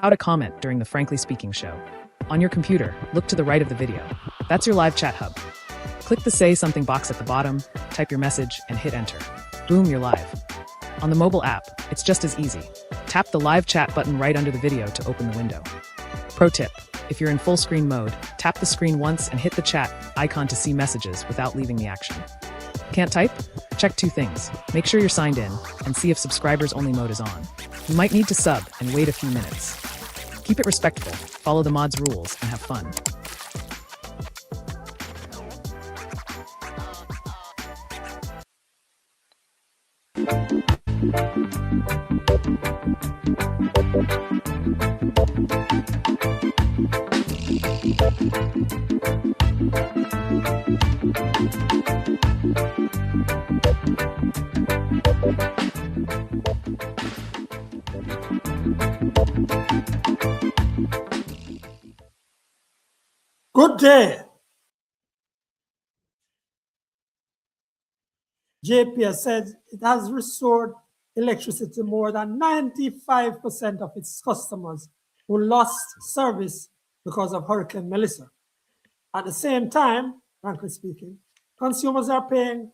how to comment during the Frankly Speaking show. On your computer, look to the right of the video. That's your live chat hub. Click the Say Something box at the bottom, type your message, and hit enter. Boom, you're live. On the mobile app, it's just as easy. Tap the live chat button right under the video to open the window. Pro tip, if you're in full screen mode, tap the screen once and hit the chat icon to see messages without leaving the action. Can't type? Check two things. Make sure you're signed in and see if subscribers only mode is on. You might need to sub and wait a few minutes. Keep it respectful, follow the mod's rules, and have fun. Good day. JPS said it has restored electricity to more than 95% of its customers who lost service because of Hurricane Melissa. At the same time, frankly speaking, consumers are paying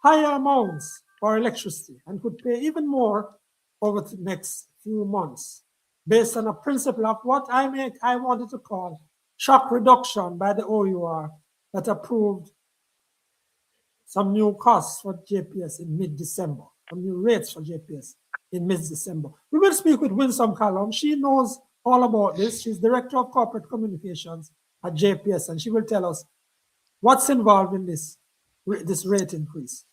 higher amounts for electricity and could pay even more over the next few months based on a principle of what I wanted to call shock reduction by the OUR that approved some new costs for JPS in mid-December, some new rates for JPS in mid-December. We will speak with Winsome Callum. She knows all about this. She's Director of Corporate Communications at JPS, and she will tell us what's involved in this rate increase.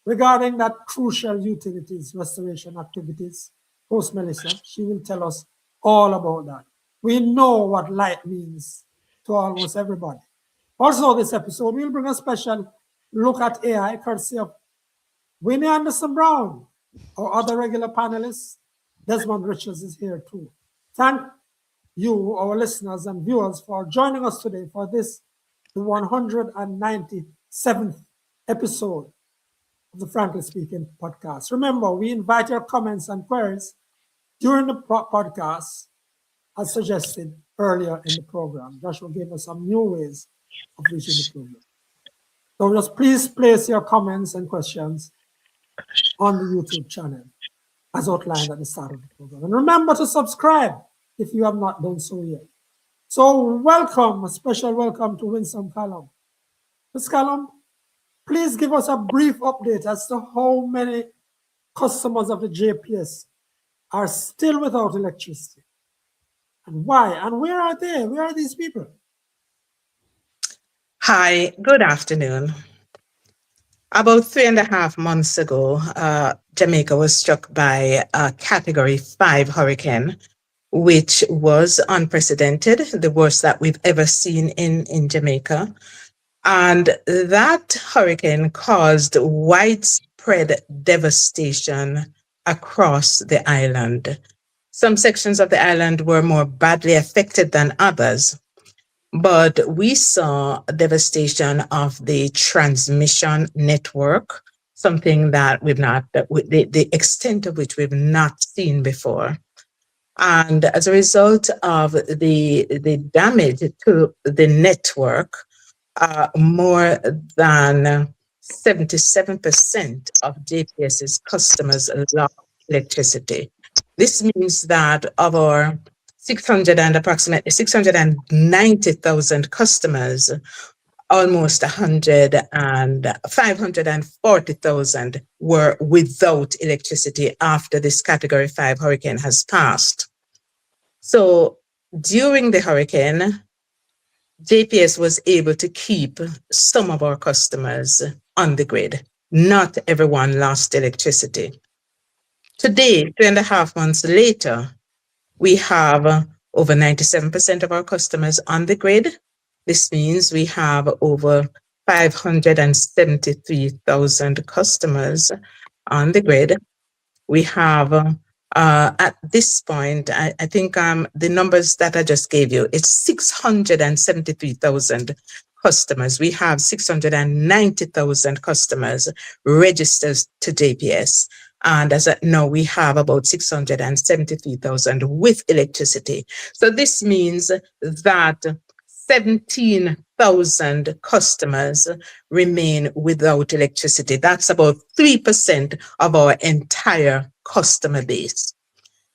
Regarding that crucial utilities restoration activities post-Melissa, she will tell us all about that. We know what light means to almost everybody. Also, this episode, we'll bring a special look at AI, courtesy of Winnie Anderson Brown. Our other regular panelists, Desmond Richards, is here too. Thank you, our listeners and viewers, for joining us today for this, the 197th episode of the Frankly Speaking Podcast. Remember, we invite your comments and queries during the podcast, as suggested earlier in the program. Joshua gave us some new ways of reaching the program. So just please place your comments and questions on the YouTube channel as outlined at the start of the program. And remember to subscribe if you have not done so yet. So welcome, a special welcome to Winsome Callum. Ms. Callum, please give us a brief update as to how many customers of the JPS are still without electricity. And why? And where are they? Where are these people? Hi, good afternoon. About 3.5 months ago, Jamaica was struck by a Category 5 hurricane, which was unprecedented, the worst that we've ever seen in Jamaica. And that hurricane caused widespread devastation across the island. Some sections of the island were more badly affected than others, but we saw devastation of the transmission network, something that the extent of which we've not seen before. And as a result of the damage to the network, more than 77% of JPS's customers lost electricity. This means that of our approximately 690,000 customers, almost 540,000 were without electricity after this Category 5 hurricane has passed. So during the hurricane, JPS was able to keep some of our customers on the grid. Not everyone lost electricity. Today, 3.5 months later, we have over 97% of our customers on the grid. This means we have over 573,000 customers on the grid. We have, at this point, I think the numbers that I just gave you, it's 673,000 customers. We have 690,000 customers registered to JPS. And as of now, we have about 673,000 with electricity. So this means that 17,000 customers remain without electricity. That's about 3% of our entire customer base.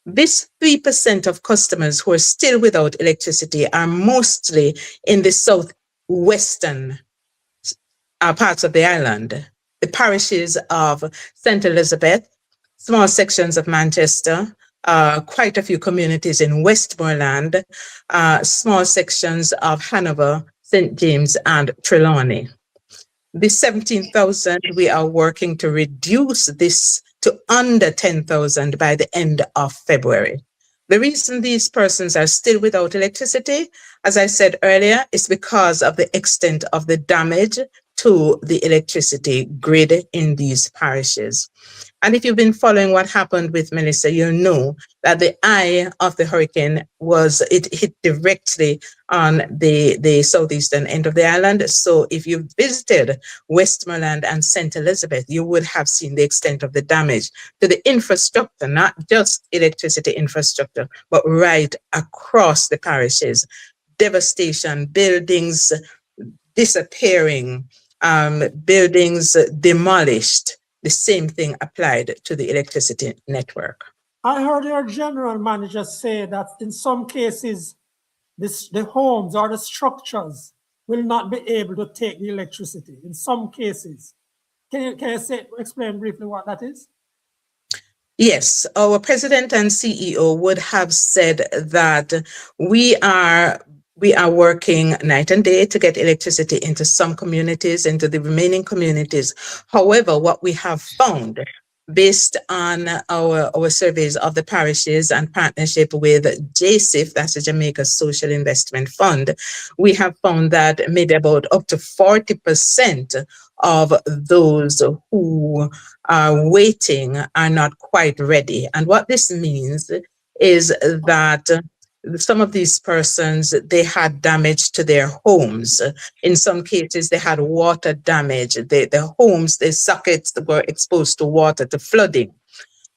This 3% of customers who are still without electricity are mostly in the southwestern parts of the island, the parishes of St. Elizabeth, small sections of Manchester, quite a few communities in Westmoreland, small sections of Hanover, St. James, and Trelawney. The 17,000, we are working to reduce this to under 10,000 by the end of February. The reason these persons are still without electricity, as I said earlier, is because of the extent of the damage to the electricity grid in these parishes. And if you've been following what happened with Melissa, you know that the eye of the hurricane it hit directly on the southeastern end of the island. So if you visited Westmoreland and St. Elizabeth, you would have seen the extent of the damage to the infrastructure, not just electricity infrastructure, but right across the parishes. Devastation, buildings disappearing, buildings demolished. The same thing applied to the electricity network. I heard your general manager say that in some cases, the homes or the structures will not be able to take the electricity. In some cases, can you explain briefly what that is? Yes, our president and CEO would have said that we are working night and day to get electricity into some communities, into the remaining communities. However, what we have found, based on our surveys of the parishes and partnership with JSIF, that's the Jamaica Social Investment Fund, we have found that maybe about up to 40% of those who are waiting are not quite ready. And what this means is that some of these persons, they had damage to their homes. In some cases, they had water damage. The homes, the sockets were exposed to water, to flooding.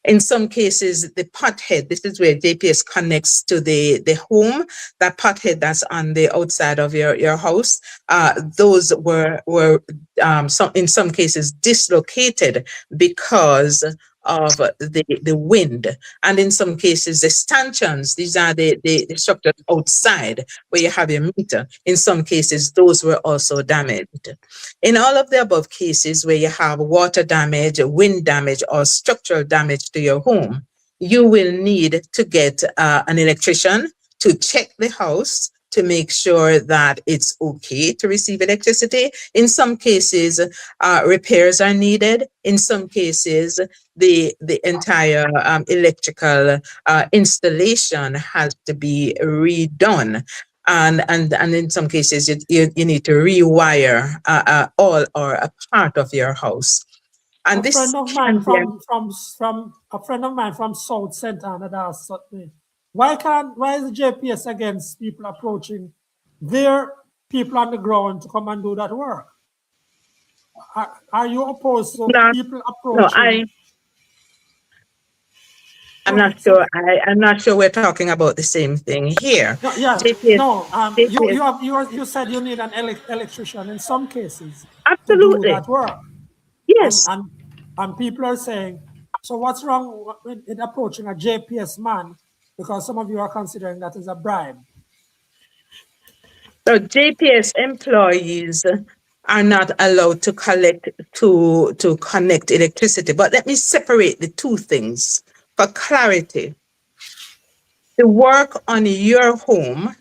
In some cases, the pothead, this is where JPS connects to the home, that pothead that's on the outside of your house, those were in some cases dislocated because of the wind. And in some cases, the stanchions, these are the structures outside where you have your meter. In some cases, those were also damaged. In all of the above cases where you have water damage, wind damage, or structural damage to your home, you will need to get an electrician to check the house to make sure that it's okay to receive electricity. In some cases, repairs are needed. In some cases, the entire electrical installation has to be redone. And in some cases, you need to rewire all or a part of your house. And a friend of mine from South Centre had asked me, why is the JPS against people approaching their people on the ground to come and do that work? Are you opposed to people approaching? I'm not sure. I'm not sure we're talking about the same thing here. No, yeah, JPS, you said you need an electrician in some cases. Absolutely. To do that work. Yes. And people are saying, so what's wrong with approaching a JPS man? Because some of you are considering that as a bribe. So JPS employees are not allowed to connect electricity. But let me separate the two things for clarity. The work on your home,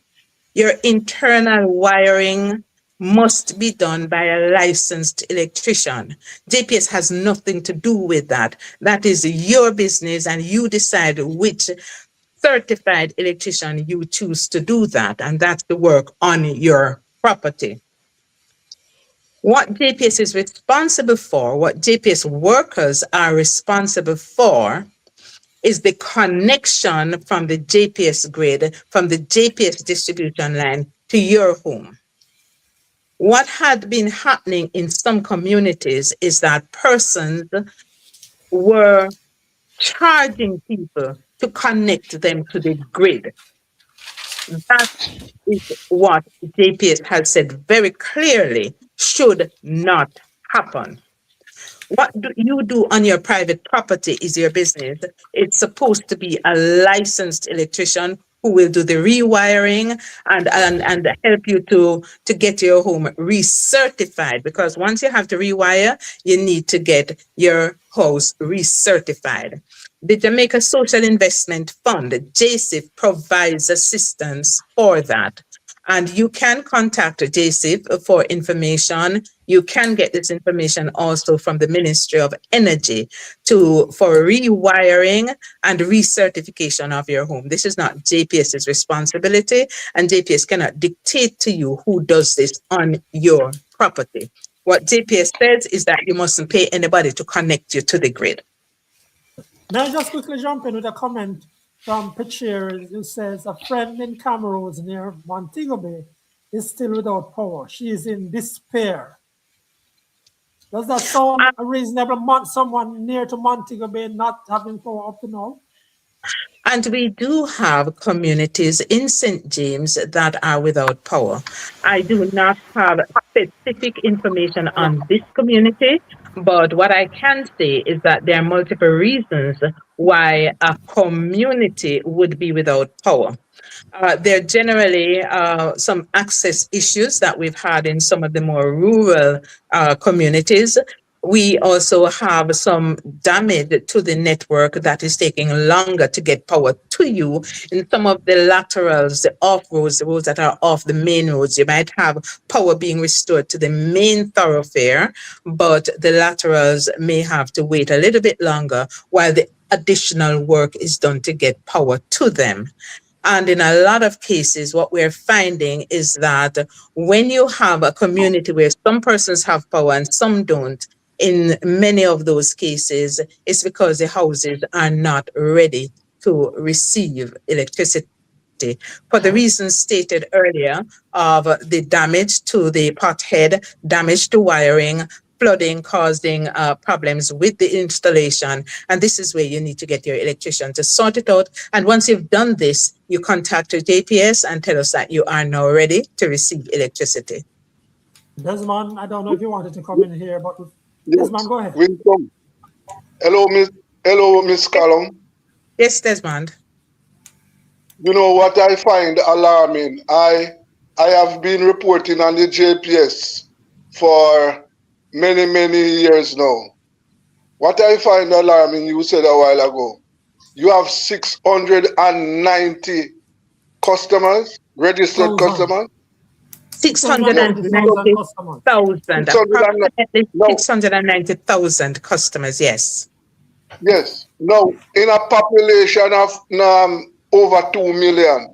your internal wiring, must be done by a licensed electrician. JPS has nothing to do with that. That is your business, and you decide which certified electrician you choose to do that, and that's the work on your property. What JPS is responsible for, what JPS workers are responsible for, is the connection from the JPS grid, from the JPS distribution line to your home. What had been happening in some communities is that persons were charging people to connect them to the grid. That is what JPS has said very clearly should not happen. What do you do on your private property is your business. It's supposed to be a licensed electrician who will do the rewiring and help you to get your home recertified. Because once you have to rewire, you need to get your house recertified. The Jamaica Social Investment Fund, JSIF, provides assistance for that. And you can contact JSIF for information. You can get this information also from the Ministry of Energy for rewiring and recertification of your home. This is not JPS's responsibility, and JPS cannot dictate to you who does this on your property. What JPS says is that you mustn't pay anybody to connect you to the grid. May I just quickly jump in with a comment from Pachir, who says a friend in Cameroons near Montego Bay is still without power. She is in despair. Does that sound a reasonable someone near to Montego Bay not having power up to now? And we do have communities in St. James that are without power. I do not have specific information on this community, but what I can say is that there are multiple reasons why a community would be without power. There are generally some access issues that we've had in some of the more rural communities. We also have some damage to the network that is taking longer to get power to you. In some of the laterals, the off roads, the roads that are off the main roads, you might have power being restored to the main thoroughfare, but the laterals may have to wait a little bit longer while the additional work is done to get power to them. And in a lot of cases, what we're finding is that when you have a community where some persons have power and some don't, in many of those cases, it's because the houses are not ready to receive electricity. For the reasons stated earlier of the damage to the pothead, damage to wiring, flooding causing problems with the installation. And this is where you need to get your electrician to sort it out. And once you've done this, you contact your JPS and tell us that you are now ready to receive electricity. Desmond, I don't know if you wanted to come in here, but Desmond, go ahead. Welcome. Hello, Miss Callum. Yes, Desmond. You know what I find alarming? I have been reporting on the JPS for many years now. What I find alarming, you said a while ago, you have 690 customers, registered customers. 690,000, approximately 690,000 customers, yes. Yes. Now, in a population of over 2 million,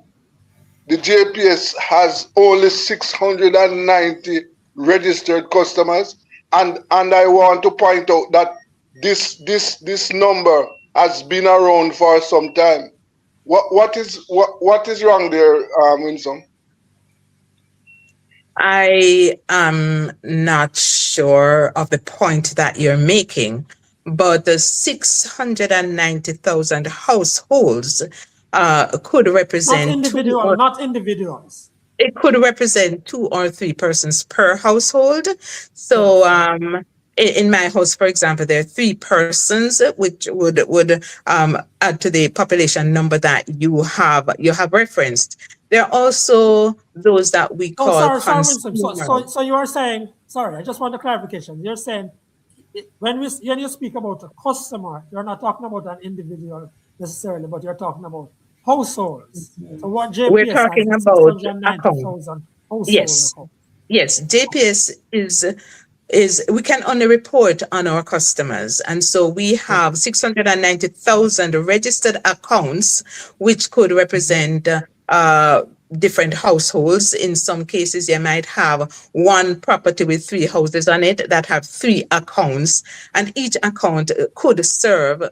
the JPS has only 690 registered customers. And I want to point out that this number has been around for some time. What is wrong there, Winsome? I am not sure of the point that you're making, but the 690,000 households could represent not individuals. It could represent 2 or 3 persons per household. So in my house, for example, there are 3 persons, which would add to the population number that you have referenced. There are also those that we call So you are saying, sorry, I just want a clarification. You're saying when you speak about a customer, you're not talking about an individual necessarily, but you're talking about households. So what JPS we're talking about accounts. Yes. Accounts. Yes, JPS is we can only report on our customers, and so we have 690,000 registered accounts, which could represent different households. In some cases, you might have one property with 3 houses on it that have 3 accounts, and each account could serve,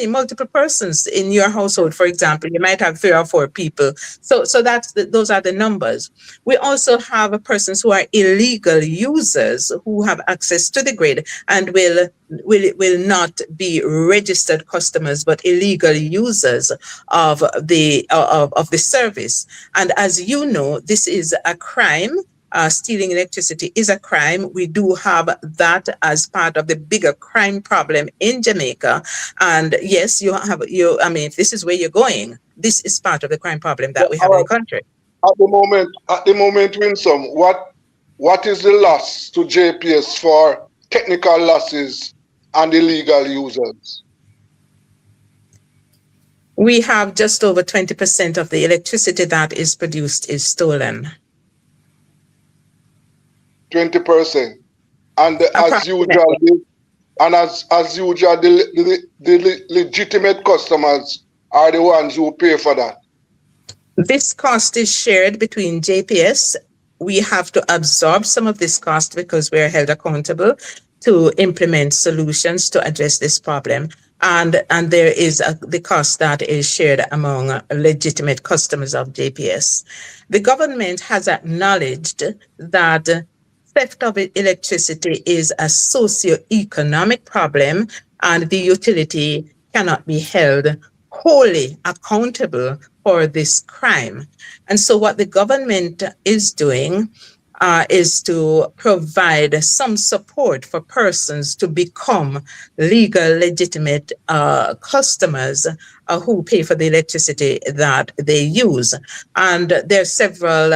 multiple persons in your household. For example, you might have 3 or 4 people. So those are the numbers. We also have persons who are illegal users who have access to the grid and will will not be registered customers but illegal users of the service. And as you know, this is a crime. Stealing electricity is a crime. We do have that as part of the bigger crime problem in Jamaica. And yes, I mean, if this is where you're going, this is part of the crime problem that we have in the country. At the moment, Winsome, what is the loss to JPS for technical losses and illegal users? We have just over 20% of the electricity that is produced is stolen. 20%. And as usual, the legitimate customers are the ones who pay for that. This cost is shared between JPS. We have to absorb some of this cost because we are held accountable to implement solutions to address this problem. And there is the cost that is shared among legitimate customers of JPS. The government has acknowledged that theft of electricity is a socio-economic problem, and the utility cannot be held wholly accountable for this crime. And so what the government is doing is to provide some support for persons to become legal, legitimate customers who pay for the electricity that they use. And there are several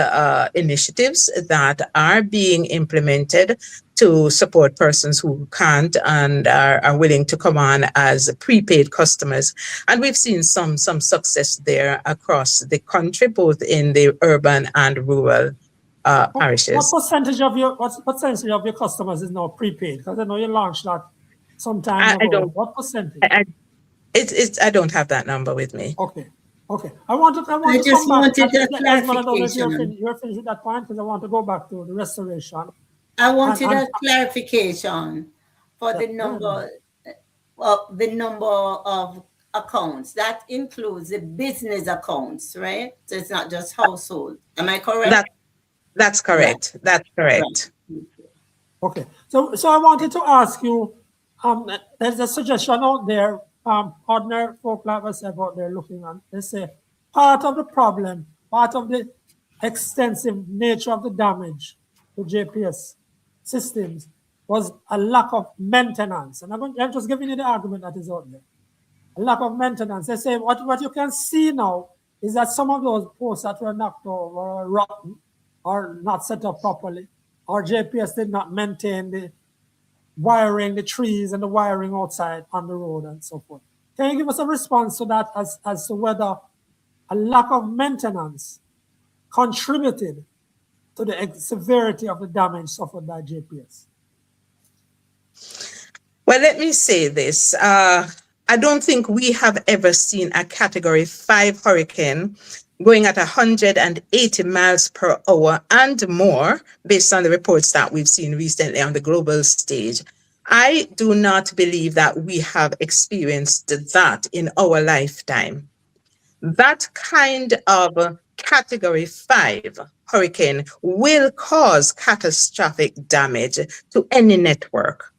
initiatives that are being implemented to support persons who can't and are willing to come on as prepaid customers. And we've seen some success there across the country, both in the urban and rural parishes. What percentage of your customers is now prepaid? Because I know you launched that some time ago. What percentage? I don't have that number with me. Okay. I wanted a clarification. You're finished with that point because I want to go back to the restoration. I wanted a clarification for the number of accounts. That includes the business accounts, right? So it's not just household. Am I correct? That's correct. Yeah. That's correct. Right. Okay. So I wanted to ask you, there's a suggestion out there, ordinary folk like myself out there looking on, they say part of the problem, part of the extensive nature of the damage to JPS systems was a lack of maintenance. And I'm just giving you the argument that is out there. A lack of maintenance. They say what you can see now is that some of those posts that were knocked over or rotten or not set up properly, or JPS did not maintain the wiring, the trees and the wiring outside on the road and so forth. Can you give us a response to that as to whether a lack of maintenance contributed to the severity of the damage suffered by JPS? Well, let me say this. I don't think we have ever seen a Category 5 hurricane going at 180 miles per hour and more, based on the reports that we've seen recently on the global stage. I do not believe that we have experienced that in our lifetime. That kind of Category 5 hurricane will cause catastrophic damage to any network.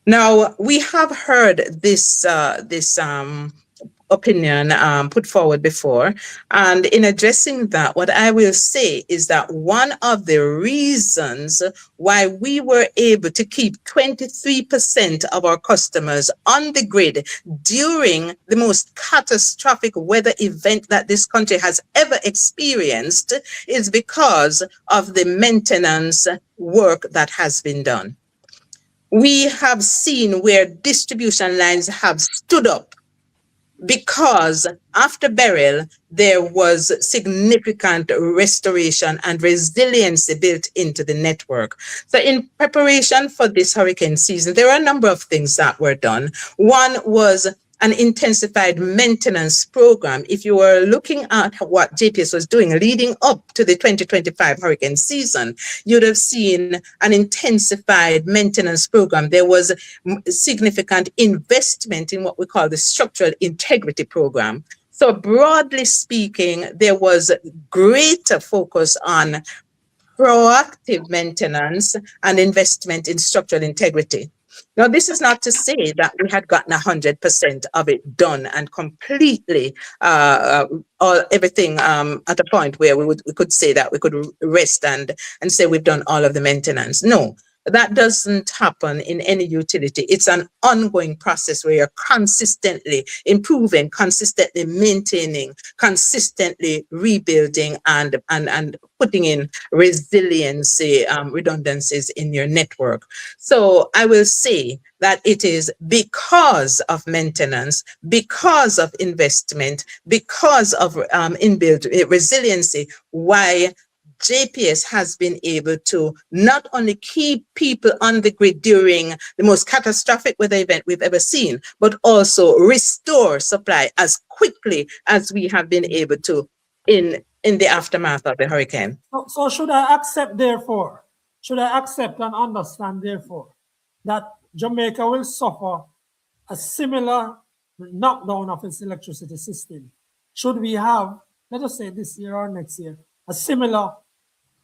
Now, we have heard this opinion put forward before, and in addressing that, what I will say is that one of the reasons why we were able to keep 23% of our customers on the grid during the most catastrophic weather event that this country has ever experienced is because of the maintenance work that has been done. We have seen where distribution lines have stood up because after Beryl, there was significant restoration and resiliency built into the network. So in preparation for this hurricane season, there are a number of things that were done. One was an intensified maintenance program. If you were looking at what JPS was doing leading up to the 2025 hurricane season, you'd have seen an intensified maintenance program. There was significant investment in what we call the structural integrity program. So broadly speaking, there was greater focus on proactive maintenance and investment in structural integrity. Now, this is not to say that we had gotten 100% of it done and completely, everything at a point where we could say that we could rest and say we've done all of the maintenance. No, that doesn't happen in any utility. It's an ongoing process where you're consistently improving, consistently maintaining, consistently rebuilding, and putting in resiliency, redundancies in your network. So I will say that it is because of maintenance, because of investment, because of inbuilt resiliency, why JPS has been able to not only keep people on the grid during the most catastrophic weather event we've ever seen, but also restore supply as quickly as we have been able to in the aftermath of the hurricane. So should I accept, therefore, and understand, therefore, that Jamaica will suffer a similar knockdown of its electricity system? Should we have, let us say this year or next year, a similar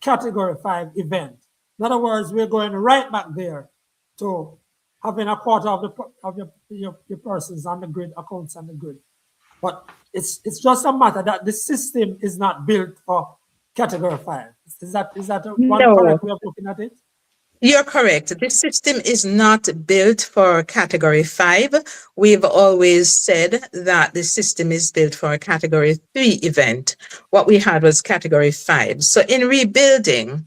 Category 5 event? In other words, we're going right back there to having a quarter of your persons on the grid, accounts on the grid. But it's just a matter that the system is not built for Category 5. Is that one correct way of looking at it? You're correct. This system is not built for Category 5. We've always said that the system is built for a Category 3 event. What we had was Category 5. So in rebuilding,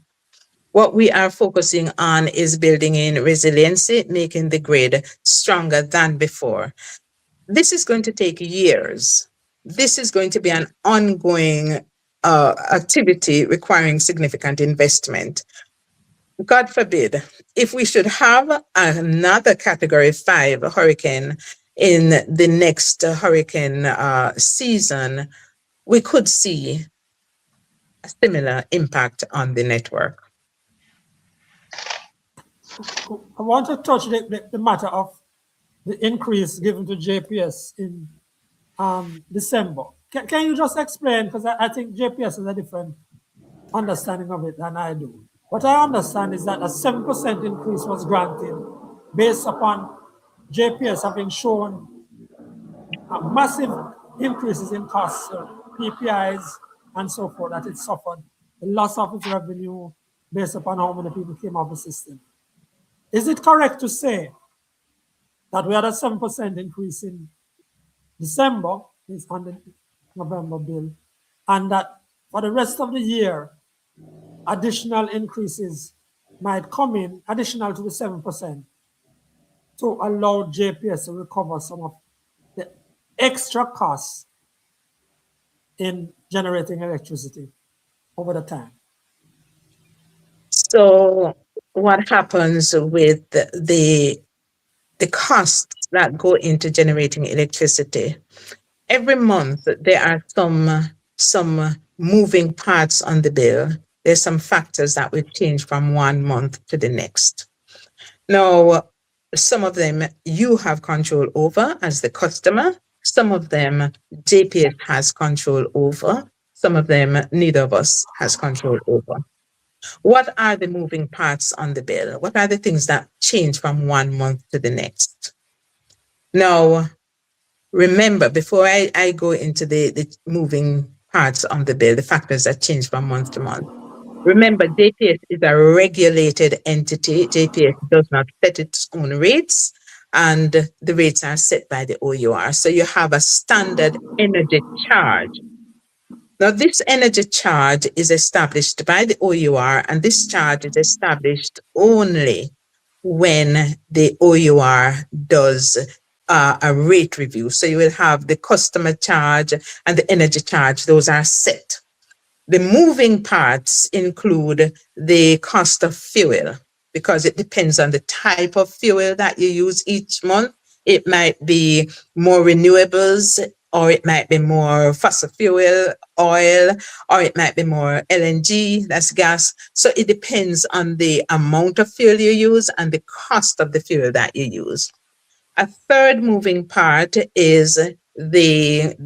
what we are focusing on is building in resiliency, making the grid stronger than before. This is going to take years. This is going to be an ongoing activity requiring significant investment. God forbid, if we should have another Category 5 hurricane in the next hurricane season, we could see a similar impact on the network. I want to touch the matter of the increase given to JPS in December. Can you just explain? Because I think JPS has a different understanding of it than I do. What I understand is that a 7% increase was granted based upon JPS having shown massive increases in costs, PPIs, and so forth, that it suffered the loss of its revenue based upon how many people came off the system. Is it correct to say that we had a 7% increase in December, based on the November bill, and that for the rest of the year, additional increases might come in, additional to the 7%, to allow JPS to recover some of the extra costs in generating electricity over the time? So what happens with the costs that go into generating electricity? Every month there are some moving parts on the bill. There's some factors that will change from one month to the next. Now, some of them you have control over as the customer. Some of them JPS has control over. Some of them neither of us has control over. What are the moving parts on the bill? What are the things that change from one month to the next? Now, remember, before I go into the moving parts on the bill, the factors that change from month to month, remember, JPS is a regulated entity. JPS does not set its own rates, and the rates are set by the OUR. So you have a standard energy charge. Now, this energy charge is established by the OUR, and this charge is established only when the OUR does a rate review. So you will have the customer charge and the energy charge. Those are set. The moving parts include the cost of fuel, because it depends on the type of fuel that you use each month. It might be more renewables, or it might be more fossil fuel, oil, or it might be more LNG, that's gas. So it depends on the amount of fuel you use and the cost of the fuel that you use. A third moving part is the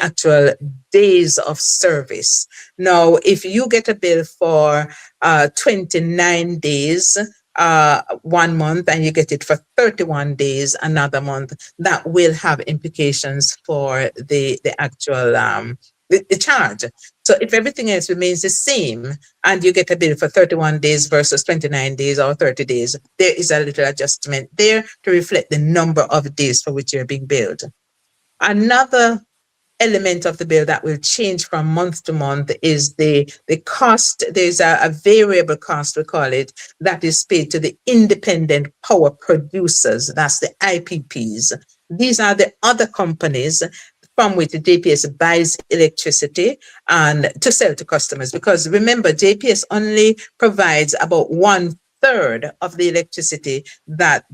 actual days of service. Now, if you get a bill for 29 days, 1 month and you get it for 31 days another month, that will have implications for the actual the charge. So if everything else remains the same and you get a bill for 31 days versus 29 days or 30 days, there is a little adjustment there to reflect the number of days for which you're being billed. Another element of the bill that will change from month to month is the cost. There's a variable cost, we call it, that is paid to the independent power producers. That's the IPPs. These are the other companies from which JPS buys electricity and to sell to customers. Because remember, JPS only provides about 1/3 of the electricity that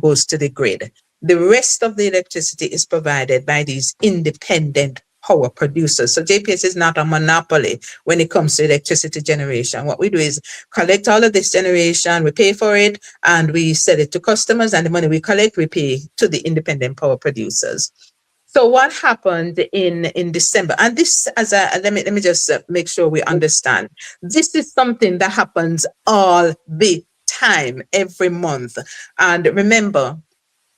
goes to the grid. The rest of the electricity is provided by these independent power producers. So JPS is not a monopoly when it comes to electricity generation. What we do is collect all of this generation, we pay for it, and we sell it to customers, and the money we collect, we pay to the independent power producers. So what happened in December, and this let me just make sure we understand. This is something that happens all the time, every month. And remember,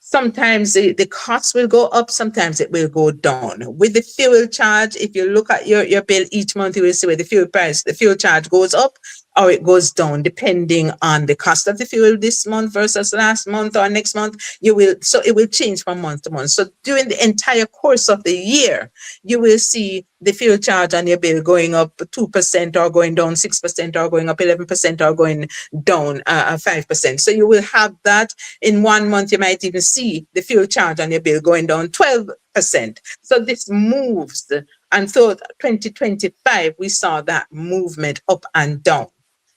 sometimes the cost will go up, sometimes it will go down. With the fuel charge, if you look at your bill each month, you will see where the fuel charge goes up or it goes down, depending on the cost of the fuel this month versus last month or next month. So it will change from month to month. So during the entire course of the year, you will see the fuel charge on your bill going up 2% or going down 6% or going up 11% or going down 5%. So you will have that. In 1 month, you might even see the fuel charge on your bill going down 12%. So this moves. And so 2025, we saw that movement up and down.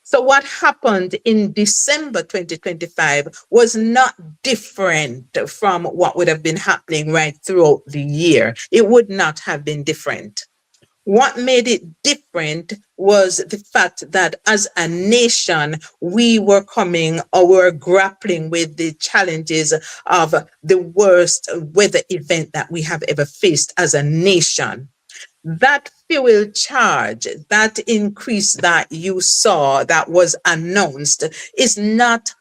So what happened in December 2025 was not different from what would have been happening right throughout the year. It would not have been different. What made it different was the fact that as a nation, we were grappling with the challenges of the worst weather event that we have ever faced as a nation. That fuel charge, that increase that you saw that was announced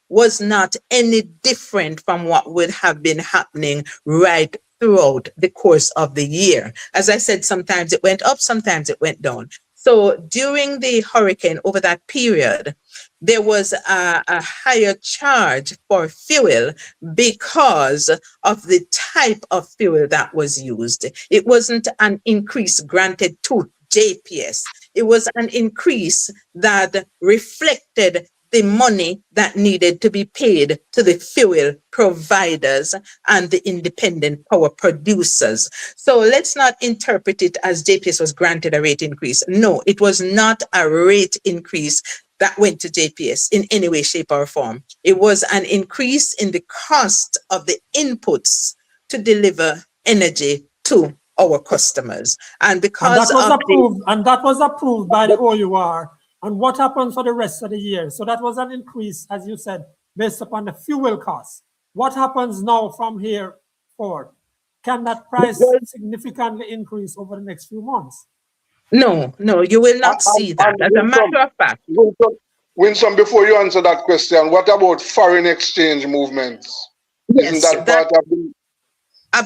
was not any different from what would have been happening right throughout the course of the year. As I said, sometimes it went up, sometimes it went down. So during the hurricane, over that period, there was a higher charge for fuel because of the type of fuel that was used. It wasn't an increase granted to JPS. It was an increase that reflected the money that needed to be paid to the fuel providers and the independent power producers. So let's not interpret it as JPS was granted a rate increase. No, it was not a rate increase that went to JPS in any way, shape, or form. It was an increase in the cost of the inputs to deliver energy to our customers. And because that was approved by the OUR. And what happens for the rest of the year? So that was an increase, as you said, based upon the fuel costs. What happens now from here forward? Can that price significantly increase over the next few months? No, you will not see that. As a matter of fact. Winsome, before you answer that question, what about foreign exchange movements? Yes, Isn't that part of the...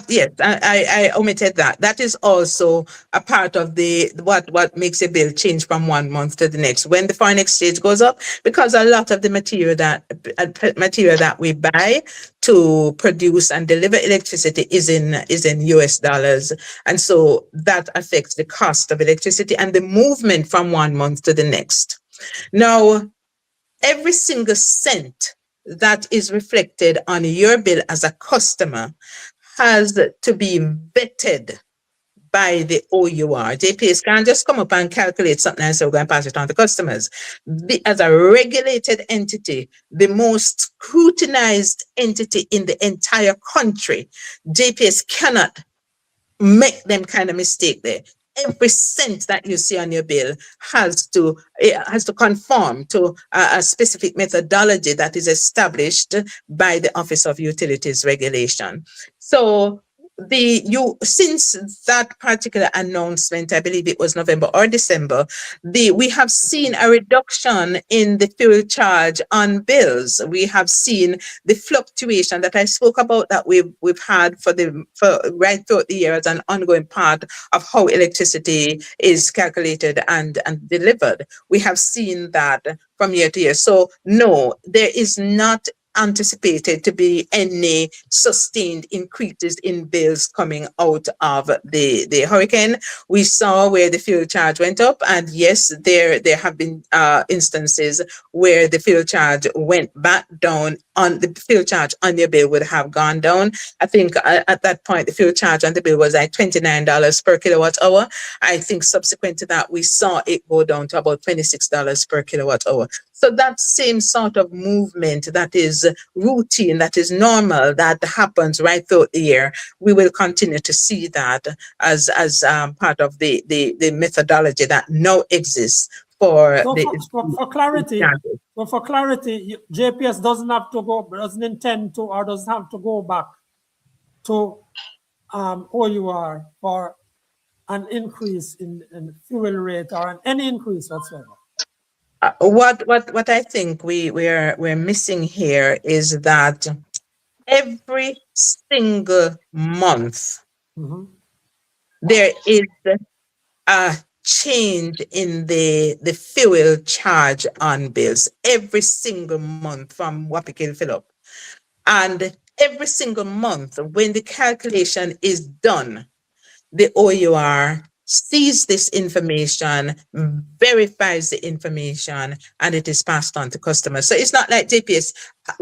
Yes, I omitted that. That is also a part of the what makes a bill change from 1 month to the next. When the foreign exchange goes up, because a lot of the material that we buy to produce and deliver electricity is in US dollars, and so that affects the cost of electricity and the movement from 1 month to the next. Now, every single cent that is reflected on your bill as a customer has to be vetted by the OUR. JPS can't just come up and calculate something and say we're going to pass it on to customers. As a regulated entity, the most scrutinized entity in the entire country, JPS cannot make them kind of mistake there. Every cent that you see on your bill has to conform to a specific methodology that is established by the Office of Utilities Regulation. So since that particular announcement, I believe it was November or December, we have seen a reduction in the fuel charge on bills. We have seen the fluctuation that I spoke about that we've had for right throughout the year as an ongoing part of how electricity is calculated and delivered. We have seen that from year to year. So no, there is not anticipated to be any sustained increases in bills coming out of the hurricane. We saw where the fuel charge went up, and yes, there have been instances where the fuel charge went back down. On the fuel charge on your bill would have gone down. I think at that point the fuel charge on the bill was like $29 per kilowatt hour. I think subsequent to that we saw it go down to about $26 per kilowatt hour. So that same sort of movement that is routine, that is normal, that happens right throughout the year, we will continue to see that as part of the methodology that now exists for clarity. So for clarity, JPS doesn't intend to, or doesn't have to go back to OUR for an increase in fuel rate or any increase whatsoever. What I think we're missing here is that every single month there is a change in the fuel charge on bills every single month from Wapikil Phillip. And every single month when the calculation is done, the OUR sees this information, verifies the information, and it is passed on to customers. So it's not like JPS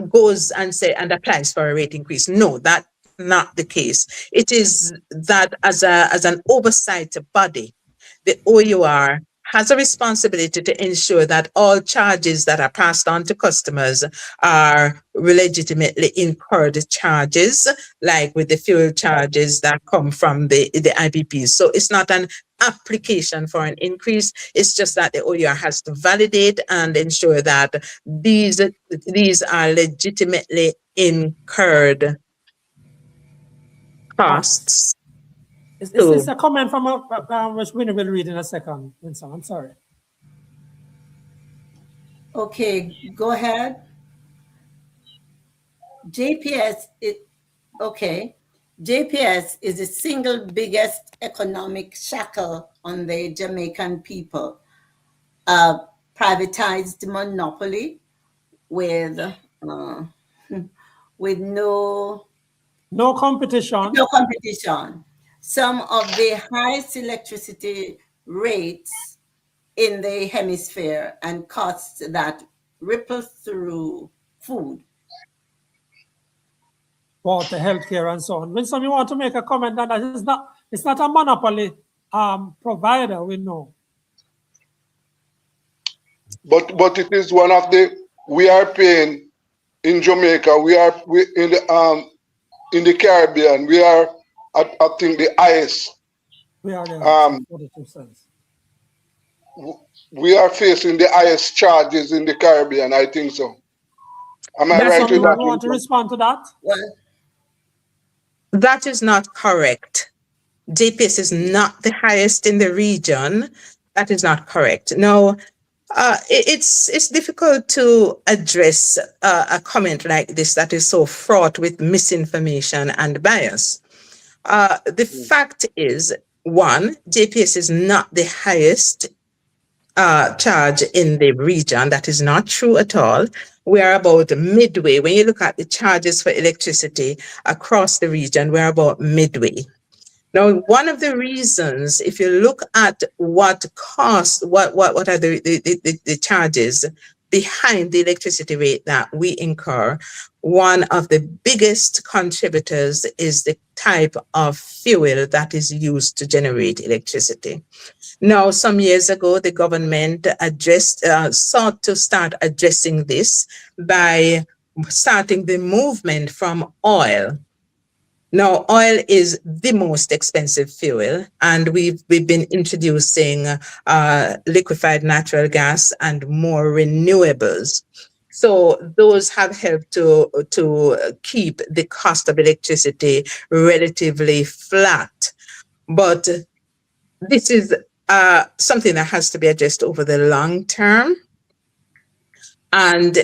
goes and applies for a rate increase. No, that's not the case. It is that as an oversight body, the OUR has a responsibility to ensure that all charges that are passed on to customers are legitimately incurred charges, like with the fuel charges that come from the IPPs. So it's not an application for an increase. It's just that the OUR has to validate and ensure that these are legitimately incurred costs. Is this a comment from which Winnie will read in a second? I'm sorry. Okay, go ahead. JPS is the single biggest economic shackle on the Jamaican people. Privatized monopoly with no competition. No competition. Some of the highest electricity rates in the hemisphere and costs that ripple through food, water, healthcare, and so on. When you want to make a comment on that, it's not a monopoly provider, we know. But it is one of we are paying in Jamaica, we in the Caribbean, we are I think the highest. We are there, 42 cents. We are facing the highest charges in the Caribbean, I think so. Am I right with that? You want to respond to that? Well, that is not correct. JPS is not the highest in the region. That is not correct. No, it's difficult to address a comment like this that is so fraught with misinformation and bias. The fact is, one, JPS is not the highest charge in the region. That is not true at all. We are about midway. When you look at the charges for electricity across the region, we're about midway. Now, one of the reasons, if you look at what cost, what are the charges behind the electricity rate that we incur, one of the biggest contributors is the type of fuel that is used to generate electricity. Now, some years ago, the government sought to start addressing this by starting the movement from oil. Now, oil is the most expensive fuel, and we've been introducing liquefied natural gas and more renewables. So those have helped to keep the cost of electricity relatively flat. But this is something that has to be addressed over the long term. And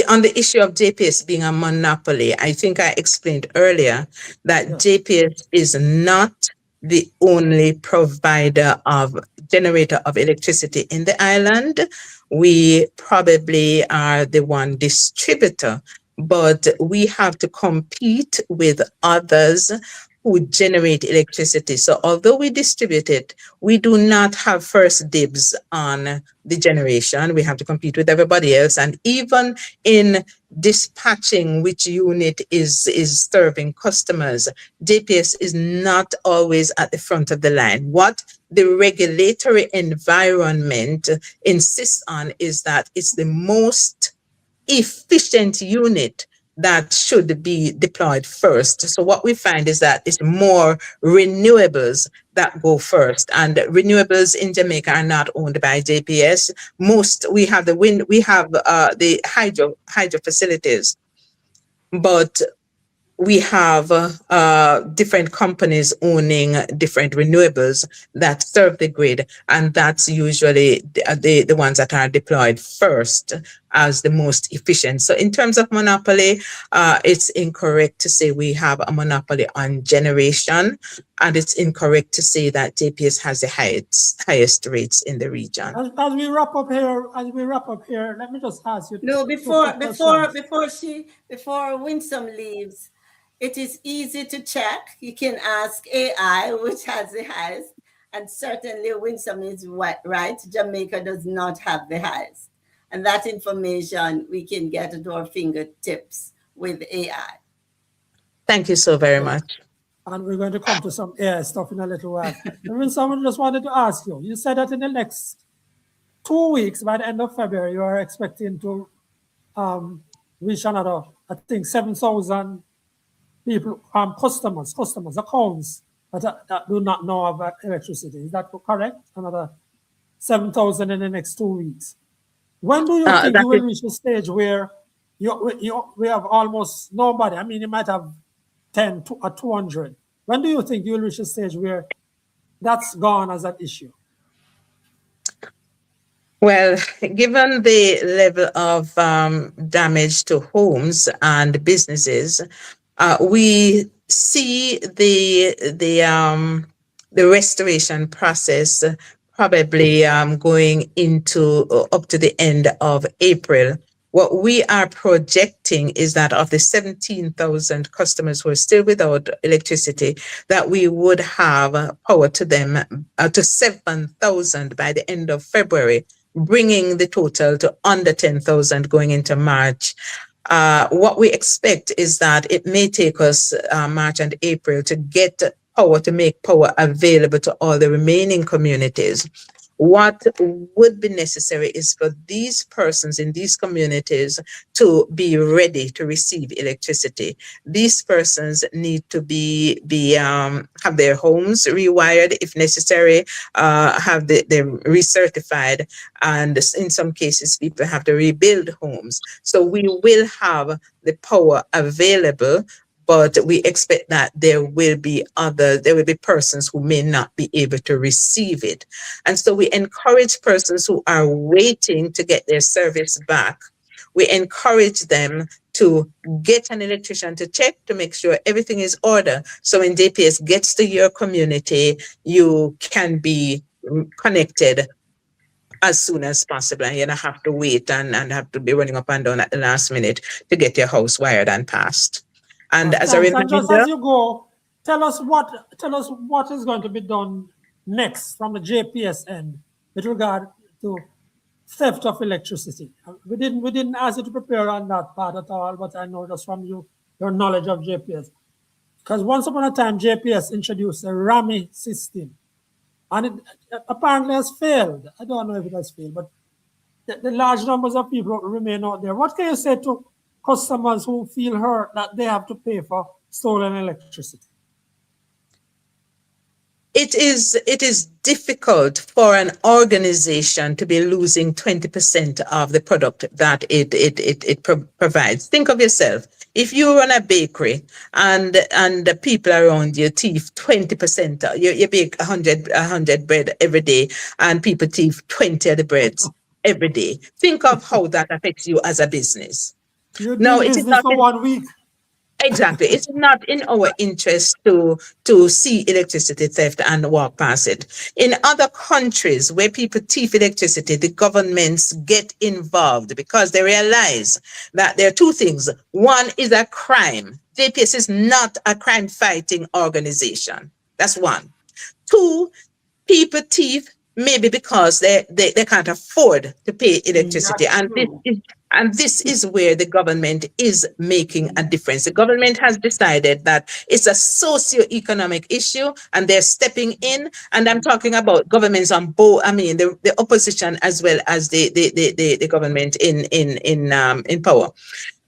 on the issue of JPS being a monopoly, I think I explained earlier that JPS is not the only generator of electricity in the island. We probably are the one distributor, but we have to compete with others who generate electricity. So although we distribute it, we do not have first dibs on the generation. We have to compete with everybody else. And even in dispatching which unit is serving customers, JPS is not always at the front of the line. What the regulatory environment insists on is that it's the most efficient unit that should be deployed first. So what we find is that it's more renewables that go first, and renewables in Jamaica are not owned by JPS. We have the wind, we have the hydro facilities, but we have different companies owning different renewables that serve the grid, and that's usually the ones that are deployed first as the most efficient. So in terms of monopoly, it's incorrect to say we have a monopoly on generation, and it's incorrect to say that JPS has the highest rates in the region. As we wrap up here, let me just ask you. No, before Winsome leaves, it is easy to check. You can ask AI, which has the highest, and certainly Winsome is right. Jamaica does not have the highest. And that information we can get at our fingertips with AI. Thank you so very much. And we're going to come to some AI stuff in a little while. And someone just wanted to ask you, you said that in the next 2 weeks, by the end of February, you are expecting to reach another, I think, 7,000 people, customers, accounts that do not know about electricity. Is that correct? Another 7,000 in the next 2 weeks. When do you think you will reach a stage where we have almost nobody? I mean, you might have 10 or 200. When do you think you will reach a stage where that's gone as an issue? Well, given the level of damage to homes and businesses, we see the restoration process probably going into up to the end of April. What we are projecting is that of the 17,000 customers who are still without electricity, that we would have power to them to 7,000 by the end of February, bringing the total to under 10,000 going into March. What we expect is that it may take us March and April to get power, to make power available to all the remaining communities. What would be necessary is for these persons in these communities to be ready to receive electricity. These persons need to have their homes rewired if necessary, have them recertified, and in some cases people have to rebuild homes. So we will have the power available, but we expect that there will be persons who may not be able to receive it. And so we encourage persons who are waiting to get their service back. We encourage them to get an electrician to check to make sure everything is ordered. So when JPS gets to your community, you can be connected as soon as possible, and you don't have to wait and have to be running up and down at the last minute to get your house wired and passed. And as a reminder, just as you go, tell us what is going to be done next from the JPS end with regard to theft of electricity. We didn't ask you to prepare on that part at all, but I know just from your knowledge of JPS. Because once upon a time, JPS introduced a RAMI system, and it apparently has failed. I don't know if it has failed, but the large numbers of people remain out there. What can you say to customers who feel hurt that they have to pay for stolen electricity? It is difficult for an organization to be losing 20% of the product that it provides. Think of yourself. If you run a bakery and the people around you thief 20%, you bake 100 bread every day and people thief 20 of the breads every day. Think of how that affects you as a business. You do No, it is business not. for 1 week. Exactly. It's not in our interest to see electricity theft and walk past it. In other countries where people thief electricity, the governments get involved because they realize that there are two things. One is a crime. JPS is not a crime fighting organization. That's one. Two, people thief maybe because they can't afford to pay electricity. That's true. And this is where the government is making a difference. The government has decided that it's a socio-economic issue and they're stepping in. And I'm talking about governments on both, I mean, the opposition as well as the government in power.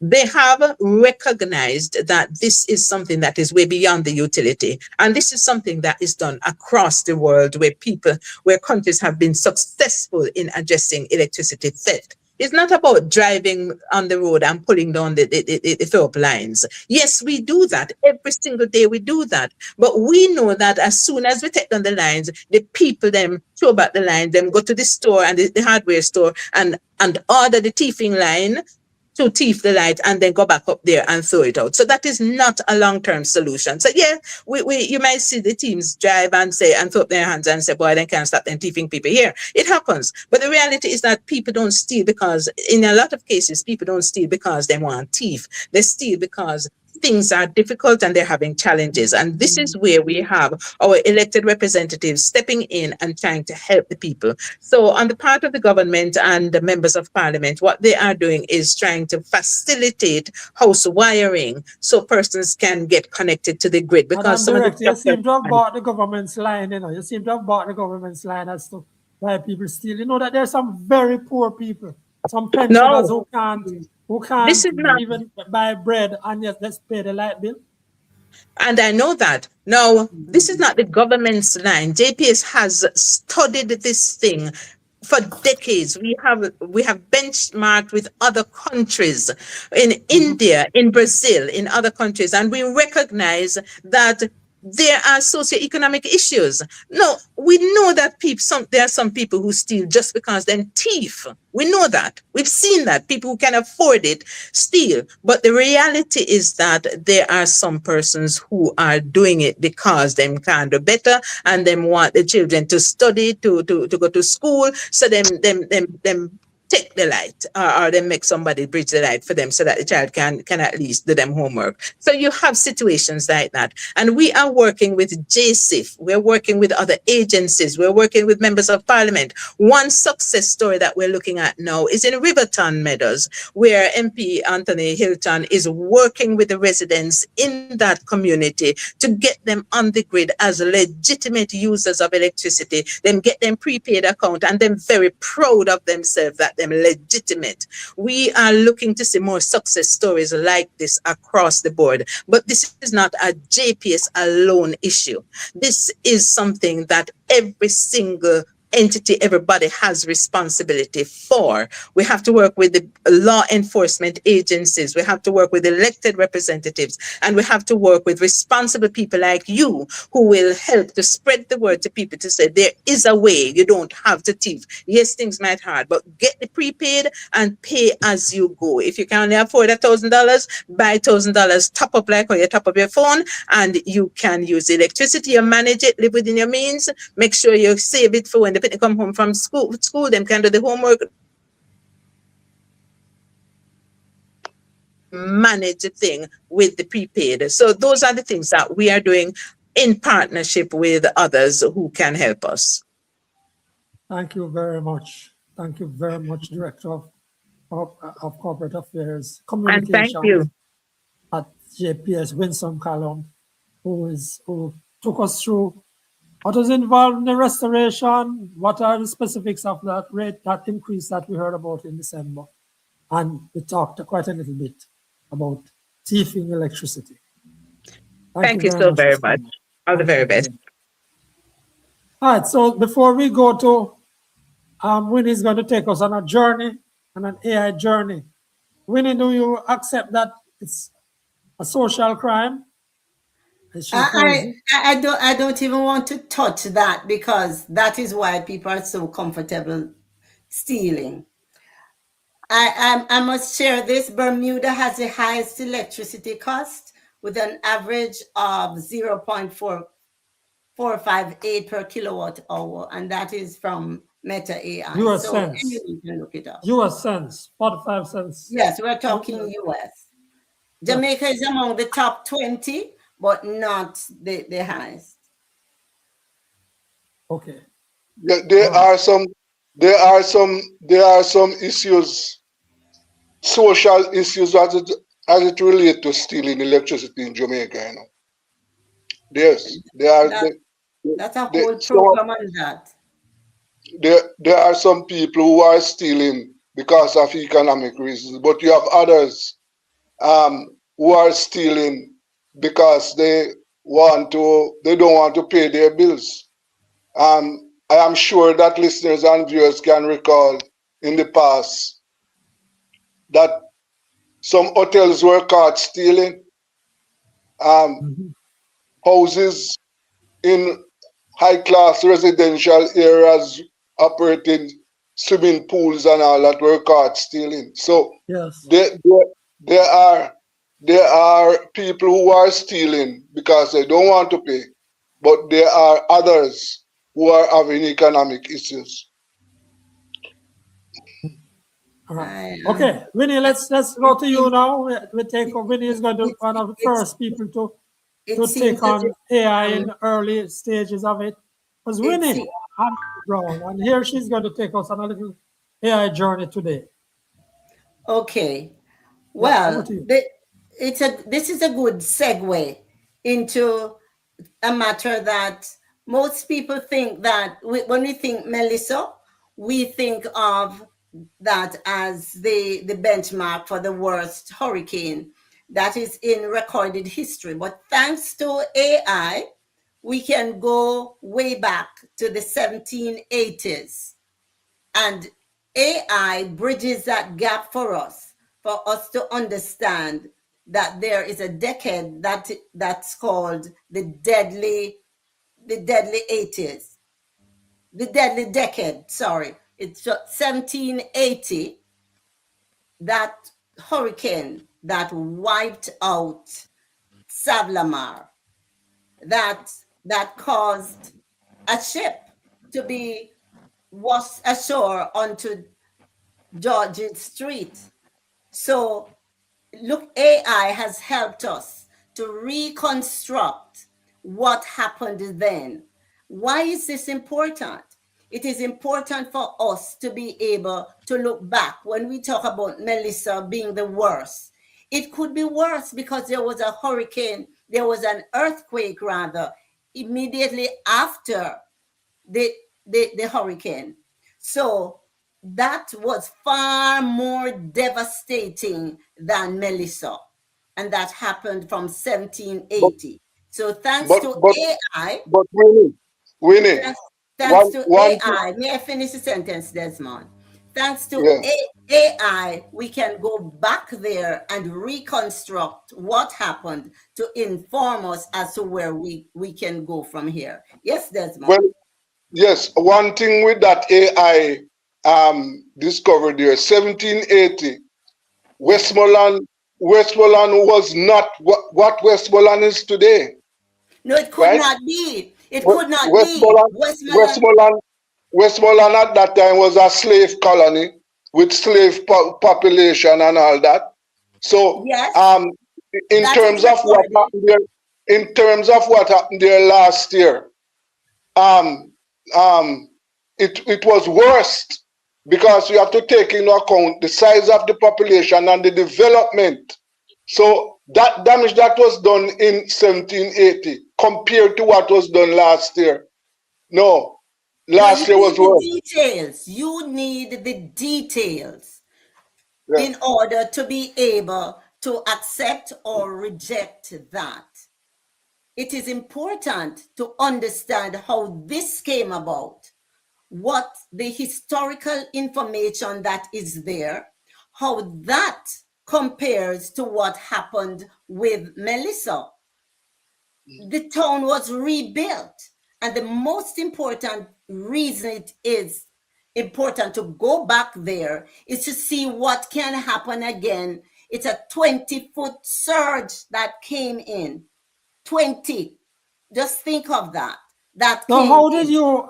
They have recognized that this is something that is way beyond the utility. And this is something that is done across the world where countries have been successful in addressing electricity theft. It's not about driving on the road and pulling down the throw-up lines. Yes, we do that. Every single day we do that. But we know that as soon as we take down the lines, the people them throw back the lines, them go to the store and the hardware store and order the thieving line to thief the light and then go back up there and throw it out. So that is not a long-term solution. So yeah, you might see the teams drive and say and throw up their hands and say, boy, they can't stop them thieving people here. It happens. But the reality is that people don't steal because in a lot of cases, people don't steal because they want thief. They steal because things are difficult and they're having challenges. And this is where we have our elected representatives stepping in and trying to help the people. So on the part of the government and the members of parliament, what they are doing is trying to facilitate house wiring so persons can get connected to the grid. Because some of the you seem to have bought the government's line, You seem to have bought the government's line as to why people steal. You know that there are some very poor people, some pensioners who can't even buy bread and yet let's pay the light bill. And I know that. Now, this is not the government's line. JPS has studied this thing for decades. We have benchmarked with other countries in India, in Brazil, in other countries, and we recognize that there are socioeconomic issues. No, we know that there are some people who steal just because they're thief. We know that. We've seen that. People who can afford it steal. But the reality is that there are some persons who are doing it because they can do better and they want the children to study, to go to school. So them take the light or they make somebody bridge the light for them so that the child can at least do them homework. So you have situations like that. And we are working with JSIF. We're working with other agencies. We're working with members of parliament. One success story that we're looking at now is in Riverton Meadows, where MP Anthony Hilton is working with the residents in that community to get them on the grid as legitimate users of electricity, then get them prepaid account and them very proud of themselves that them legitimate. We are looking to see more success stories like this across the board, but this is not a JPS alone issue. This is something that every single entity, everybody has responsibility for. We have to work with the law enforcement agencies. We have to work with elected representatives, and we have to work with responsible people like you who will help to spread the word to people to say there is a way. You don't have to thief. Yes, things might hard, but get the prepaid and pay as you go. If you can only afford $1,000, buy $1,000, top up like how you top up your phone, and you can use electricity. You manage it, live within your means. Make sure you save it for when the come home from school, them can do the homework, manage the thing with the prepaid. So those are the things that we are doing in partnership with others who can help us. Thank you very much. Thank you very much, Director of Corporate Affairs, Communications, and thank you at JPS, Winsome Callum, who took us through what was involved in the restoration, what are the specifics of that rate, that increase that we heard about in December. And we talked quite a little bit about thieving electricity. Thank you so very much. All the very best. All right, so before we go to Winnie's going to take us on a journey, on an AI journey. Winnie, do you accept that it's a social crime? Is she crazy? I don't even want to touch that because that is why people are so comfortable stealing. I must share this. Bermuda has the highest electricity cost with an average of 0.4458 per kilowatt hour, and that is from Meta AI. US so cents. anyone can look it up. US cents, 45 cents. Yes, we're talking US. Jamaica is among the top 20, but not the highest. Okay. There are some issues, social issues as it relates to stealing electricity in Jamaica. You know, there are. That's a whole program on that. There are some people who are stealing because of economic reasons, but you have others who are stealing because they don't want to pay their bills. I am sure that listeners and viewers can recall in the past that some hotels were caught stealing houses in high-class residential areas operating swimming pools and all that were caught stealing. So yes, there are people who are stealing because they don't want to pay, but there are others who are having economic issues. All right. Okay, Winnie, let's go to you now. We take Winnie is going to be one of the first people to take on AI in the early stages of it. Was Winnie Brown, and here she's going to take us on a little AI journey today. Okay. Well, this is a good segue into a matter that most people think that when we think Melissa, we think of that as the benchmark for the worst hurricane that is in recorded history. But thanks to AI, we can go way back to the 1780s. And AI bridges that gap for us to understand that there is a decade that's called the deadly 80s. The deadly decade, sorry. It's 1780, that hurricane that wiped out Savlamar, that caused a ship to be washed ashore onto George Street. So look, AI has helped us to reconstruct what happened then. Why is this important? It is important for us to be able to look back when we talk about Melissa being the worst. It could be worse because there was a hurricane, there was an earthquake rather, immediately after the hurricane. So that was far more devastating than Melissa. And that happened from 1780. So thanks to AI. But Winnie, thanks to AI. May I finish the sentence, Desmond? Thanks to AI, we can go back there and reconstruct what happened to inform us as to where we can go from here. Yes, Desmond? Well, yes, one thing with that AI discovered there, 1780, Westmoreland was not what Westmoreland is today. No, it could not be. It could not be. Westmoreland at that time was a slave colony with slave population and all that. So, yes, in terms of what happened there last year, it was worst because you have to take into account the size of the population and the development. So that damage that was done in 1780 compared to what was done last year, no, last year was worse. Details. You need the details in order to be able to accept or reject that. it is important to understand how this came about, what the historical information that is there, how that compares to what happened with Melissa. The town was rebuilt, and the most important reason it is important to go back there is to see what can happen again. It's a 20-foot surge that came in. 20. Just think of that. So how did you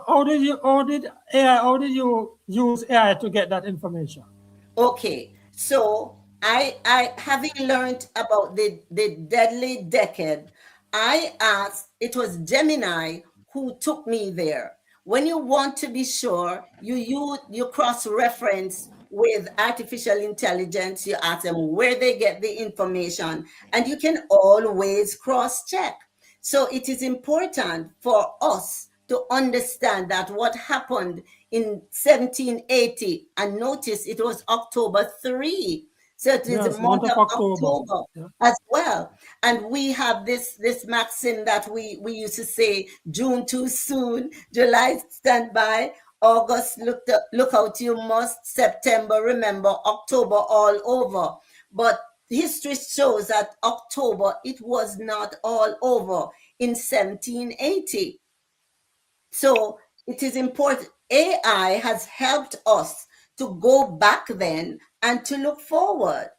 use AI to get that information? Okay, so I having learned about the deadly decade, I asked, it was Gemini who took me there. When you want to be sure, you cross-reference with artificial intelligence, you ask them where they get the information, and you can always cross-check. So it is important for us to understand that what happened in 1780, and notice it was October 3. So it is Yes, the month of October Yeah. as well. And we have this maxim that we used to say, June too soon, July stand by, August look out you must, September remember, October all over. But history shows that October, it was not all over in 1780. So it is important. AI has helped us to go back then and to look forward.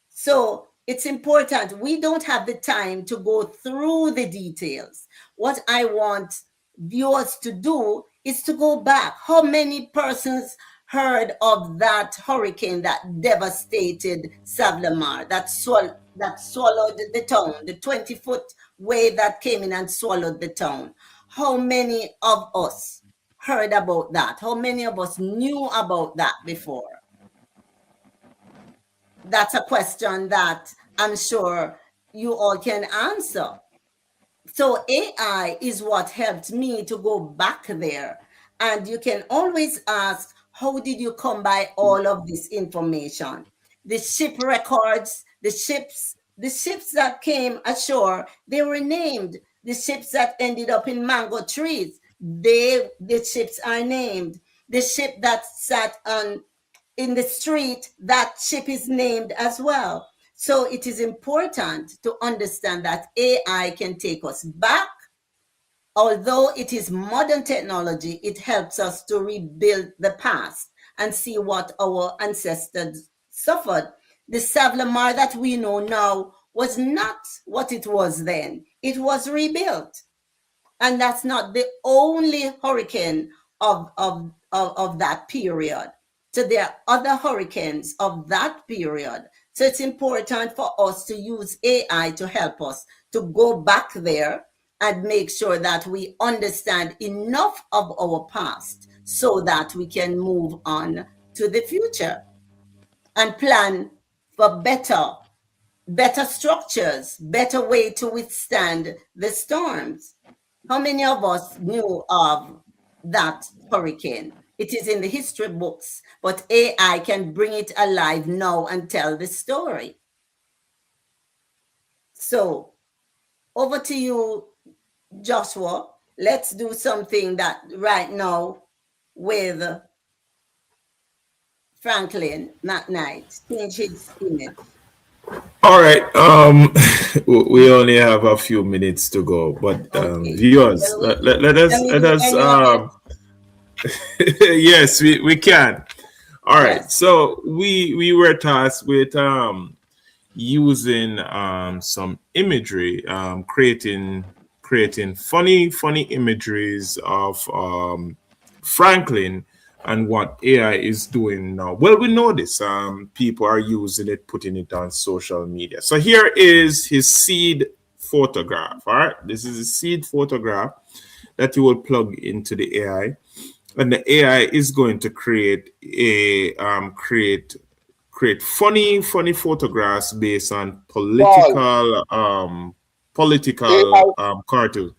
So it's important. We don't have the time to go through the details. What I want viewers to do is to go back. How many persons heard of that hurricane that devastated Savlamar, that swallowed the town, the 20-foot wave that came in and swallowed the town? How many of us heard about that? How many of us knew about that before? That's a question that I'm sure you all can answer. So AI is what helped me to go back there. And you can always ask, how did you come by all of this information? The ship records, the ships that came ashore, they were named. The ships that ended up in mango trees, the ships are named. The ship that sat in the street, that ship is named as well. So it is important to understand that AI can take us back. Although it is modern technology, it helps us to rebuild the past and see what our ancestors suffered. The Savlamar that we know now was not what it was then. It was rebuilt. And that's not the only hurricane of that period. So there are other hurricanes of that period. So it's important for us to use AI to help us to go back there and make sure that we understand enough of our past so that we can move on to the future and plan for better structures, better way to withstand the storms. How many of us knew of that hurricane? It is in the history books, but AI can bring it alive now and tell the story. So over to you, Joshua. Let's do something that right now with Franklin McKnight. Change his image. All right. We only have a few minutes to go, but Okay. viewers, Well, let us. Yes, we can. All right. Yes. So we were tasked with using some imagery, creating funny imageries of Franklin and what AI is doing now. Well, we know this. People are using it, putting it on social media. So here is his seed photograph. All right, this is a seed photograph that you will plug into the AI, and the AI is going to create create funny photographs based on political AI cartoon.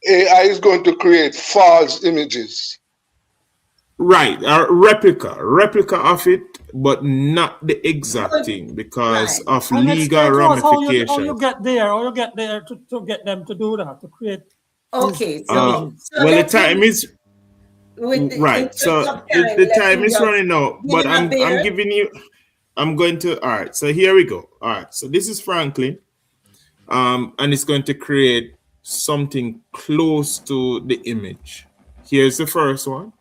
AI is going to create false images. Right, a replica of it, but not the exact thing because Right. of And legal explain to us how you ramifications. get there to get them to do that, to create these Okay, images. so Well, the let time him, is with the right. interest So of time, the let time him is just running out, give but him a I'm beard. giving you. I'm going to. All right. So here we go. All right. So this is Franklin, and it's going to create something close to the image. Here's the first one.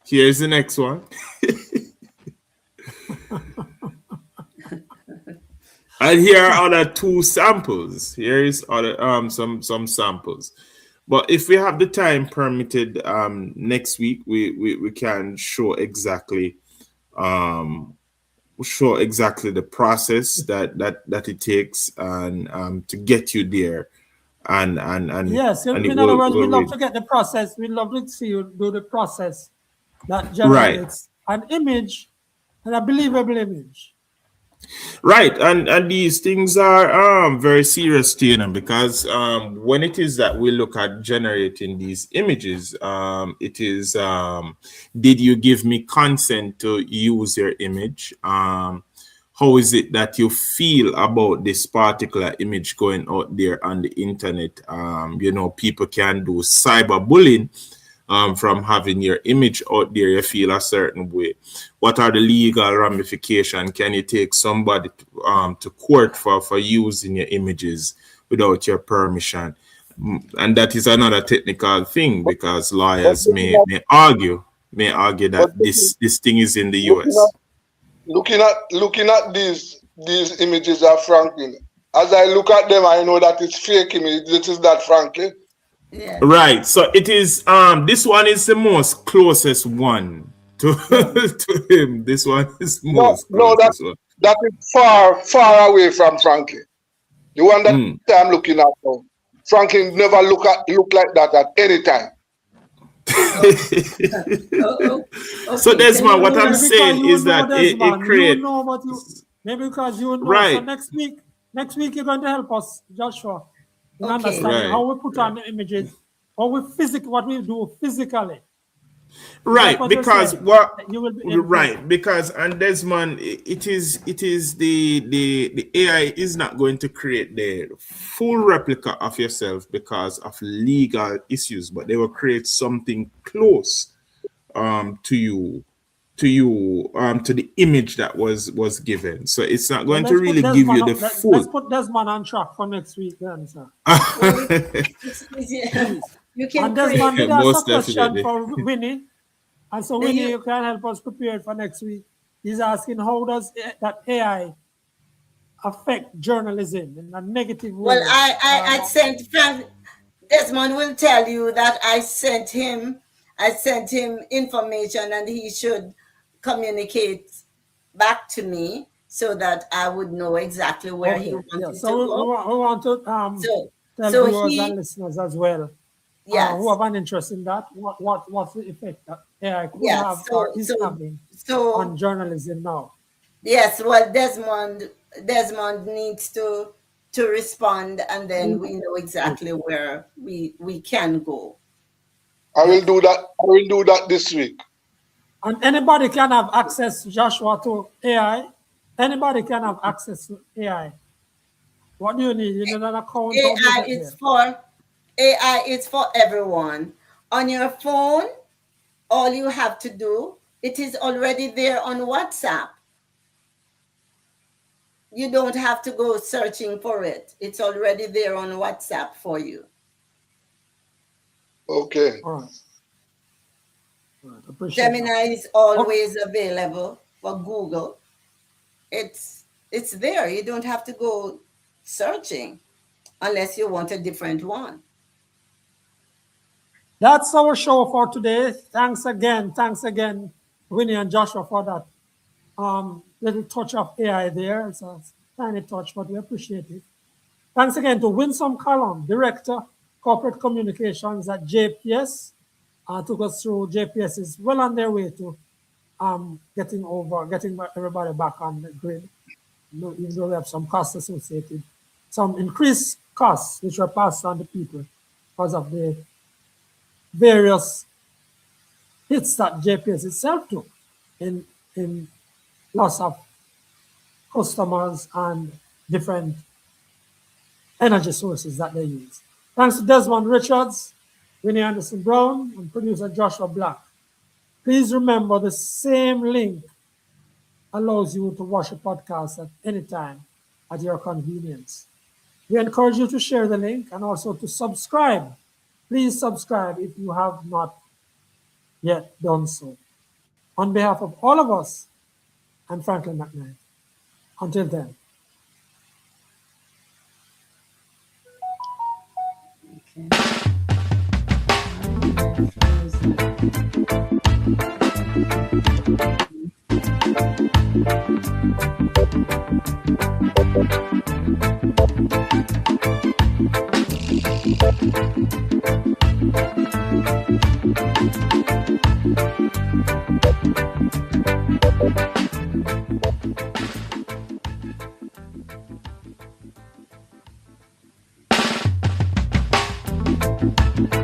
Here's the next one. And here are other two samples. Here is other some samples. But if we have the time permitted, next week we can show exactly the process that it takes and to get you there and Yes, and it in other words, we will love read. to get the process. We love to see you do the process that Right. generates an image, and a believable image. Right, and these things are very serious, Tina, because when it is that we look at generating these images, it is did you give me consent to use your image? How is it that you feel about this particular image going out there on the internet? People can do cyberbullying from having your image out there. You feel a certain way. What are the legal ramifications? Can you take somebody to court for using your images without your permission? And that is another technical thing because lawyers may argue that this thing is in the US. Looking at these images of Franklin, as I look at them, I know that it's fake image. This is not Franklin. Yeah. Right. So it is this one is the most closest one to to him. This one is most No, closest one. that is far away from Franklin. The one that I'm looking at now. Franklin never look like that at any time. So Okay. Desmond, what I'm Maybe because saying you is know that it Desmond, you create know what you maybe because you know. So right, next week you're going to help us, Joshua, in Okay. understanding right, how we put on the images, what we do physically. That's right. what you're Because saying. what That you will be able to- right, because and Desmond, it is the AI is not going to create the full replica of yourself because of legal issues, but they will create something close to you to the image that was given. So it's not going to Let's put really give you Desmond the on, full. let's put Desmond on track for next week then, sir. It's easy. You can And create. Desmond did ask a Most question definitely. for Winnie. And so Then Winnie, you- you can help us prepare for next week. He's asking how does that AI affect journalism in a negative way? Well, I sent Frank. Desmond will tell you that I sent him information, and he should communicate back to me so that I would know exactly where he wanted yeah. to So we go. want to So tell so viewers he- and listeners as well Yes. who have an interest in that. What's the effect that AI could Yes, have so- or is so- having so on journalism now? yes, well, Desmond needs to respond, and then we know exactly where we can go. I will do that this week. And anybody can have access, Joshua, to AI. Anybody can have access to AI. What do you need? You need an account? How do you AI get is there? AI is for everyone. On your phone, all you have to do, it is already there on WhatsApp. You don't have to go searching for it. It's already there on WhatsApp for you. Okay. All right. Appreciate that. Gemini is always available for Google. It's there. You don't have to go searching unless you want a different one. That's our show for today. Thanks again, Winnie and Joshua, for that little touch of AI there. It's a tiny touch, but we appreciate it. Thanks again to Winsome Callum, Director, Corporate Communications at JPS. Took us through. JPS is well on their way to getting everybody back on the grid. Even though we have some costs associated, some increased costs which were passed on to people because of the various hits that JPS itself took in loss of customers and different energy sources that they use. Thanks to Desmond Richards, Winnie Anderson Brown, and producer Joshua Black. Please remember the same link allows you to watch a podcast at any time at your convenience. We encourage you to share the link and also to subscribe. Please subscribe if you have not yet done so. On behalf of all of us, I'm Franklin McKnight. Until then. Okay.